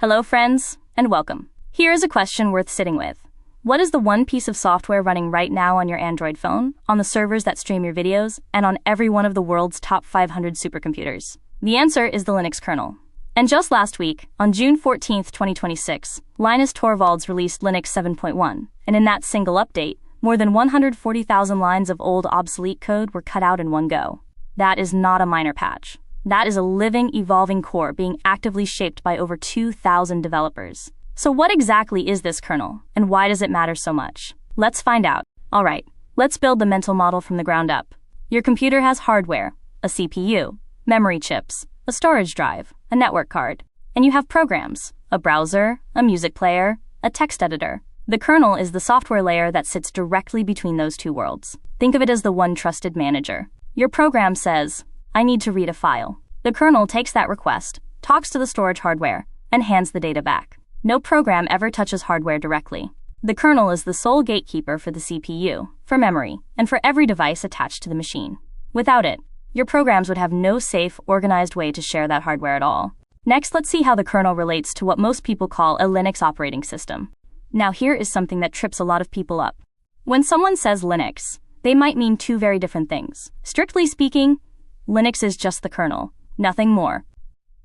Hello friends, and welcome. Here is a question worth sitting with. What is the one piece of software running right now on your Android phone, on the servers that stream your videos, and on every one of the world's top 500 supercomputers? The answer is the Linux kernel. And just last week, on June 14, 2026, Linus Torvalds released Linux 7.1, and in that single update, more than 140,000 lines of old obsolete code were cut out in one go. That is not a minor patch. That is a living, evolving core being actively shaped by over 2,000 developers. So what exactly is this kernel, and why does it matter so much? Let's find out. Alright, let's build the mental model from the ground up. Your computer has hardware, a CPU, memory chips, a storage drive, a network card, and you have programs, a browser, a music player, a text editor. The kernel is the software layer that sits directly between those two worlds. Think of it as the one trusted manager. Your program says, I need to read a file. The kernel takes that request, talks to the storage hardware, and hands the data back. No program ever touches hardware directly. The kernel is the sole gatekeeper for the CPU, for memory, and for every device attached to the machine. Without it, your programs would have no safe, organized way to share that hardware at all. Next, let's see how the kernel relates to what most people call a Linux operating system. Now here is something that trips a lot of people up. When someone says Linux, they might mean two very different things. Strictly speaking, Linux is just the kernel, nothing more.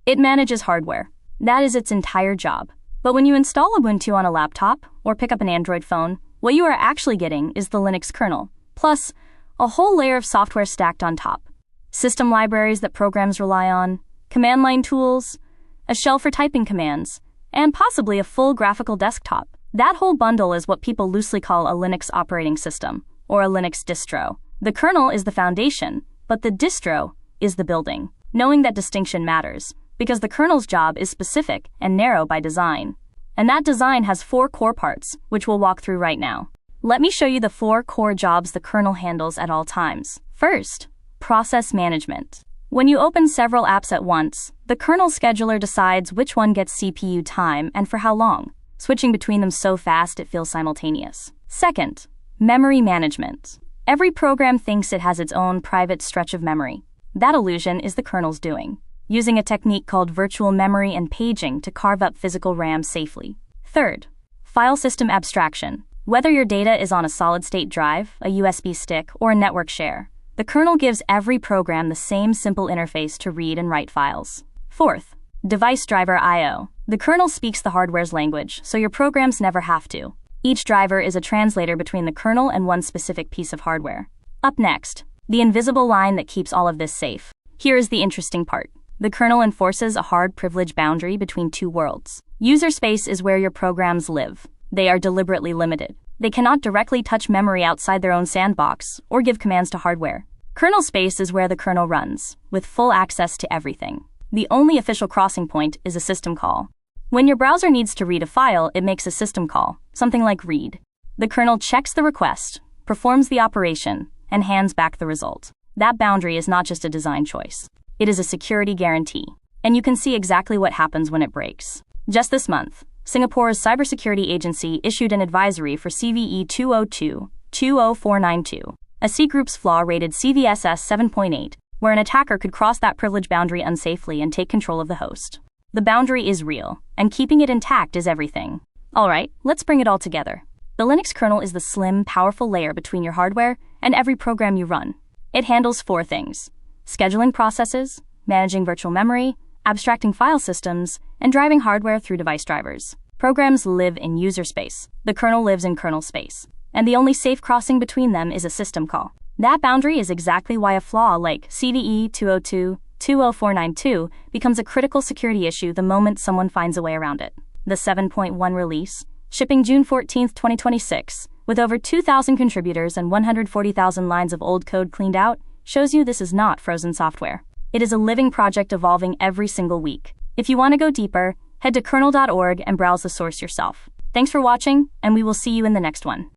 It manages hardware. That is its entire job. But when you install Ubuntu on a laptop or pick up an Android phone, what you are actually getting is the Linux kernel, plus a whole layer of software stacked on top. System libraries that programs rely on, command line tools, a shell for typing commands, and possibly a full graphical desktop. That whole bundle is what people loosely call a Linux operating system, or a Linux distro. The kernel is the foundation, but the distro is the building. Knowing that distinction matters, because the kernel's job is specific and narrow by design. And that design has 4 core parts, which we'll walk through right now. Let me show you the 4 core jobs the kernel handles at all times. First, process management. When you open several apps at once, the kernel scheduler decides which one gets CPU time and for how long, switching between them so fast it feels simultaneous. Second, memory management. Every program thinks it has its own private stretch of memory. That illusion is the kernel's doing, using a technique called virtual memory and paging to carve up physical RAM safely. Third, file system abstraction. Whether your data is on a solid-state drive, a USB stick, or a network share, the kernel gives every program the same simple interface to read and write files. Fourth, device driver I/O. The kernel speaks the hardware's language, so your programs never have to. Each driver is a translator between the kernel and one specific piece of hardware. Up next, the invisible line that keeps all of this safe. Here is the interesting part. The kernel enforces a hard privilege boundary between two worlds. User space is where your programs live. They are deliberately limited. They cannot directly touch memory outside their own sandbox or give commands to hardware. Kernel space is where the kernel runs, with full access to everything. The only official crossing point is a system call. When your browser needs to read a file, it makes a system call, something like read. The kernel checks the request, performs the operation, and hands back the result. That boundary is not just a design choice. It is a security guarantee. And you can see exactly what happens when it breaks. Just this month, Singapore's cybersecurity agency issued an advisory for CVE 202-20492, a cgroups flaw rated CVSS 7.8, where an attacker could cross that privilege boundary unsafely and take control of the host. The boundary is real, and keeping it intact is everything. Alright, let's bring it all together. The Linux kernel is the slim, powerful layer between your hardware and every program you run. It handles 4 things: scheduling processes, managing virtual memory, abstracting file systems, and driving hardware through device drivers. Programs live in user space. The kernel lives in kernel space. And the only safe crossing between them is a system call. That boundary is exactly why a flaw like CVE 202-20492 becomes a critical security issue the moment someone finds a way around it. The 7.1 release, shipping June 14, 2026, with over 2,000 contributors and 140,000 lines of old code cleaned out, shows you this is not frozen software. It is a living project evolving every single week. If you want to go deeper, head to kernel.org and browse the source yourself. Thanks for watching, and we will see you in the next one.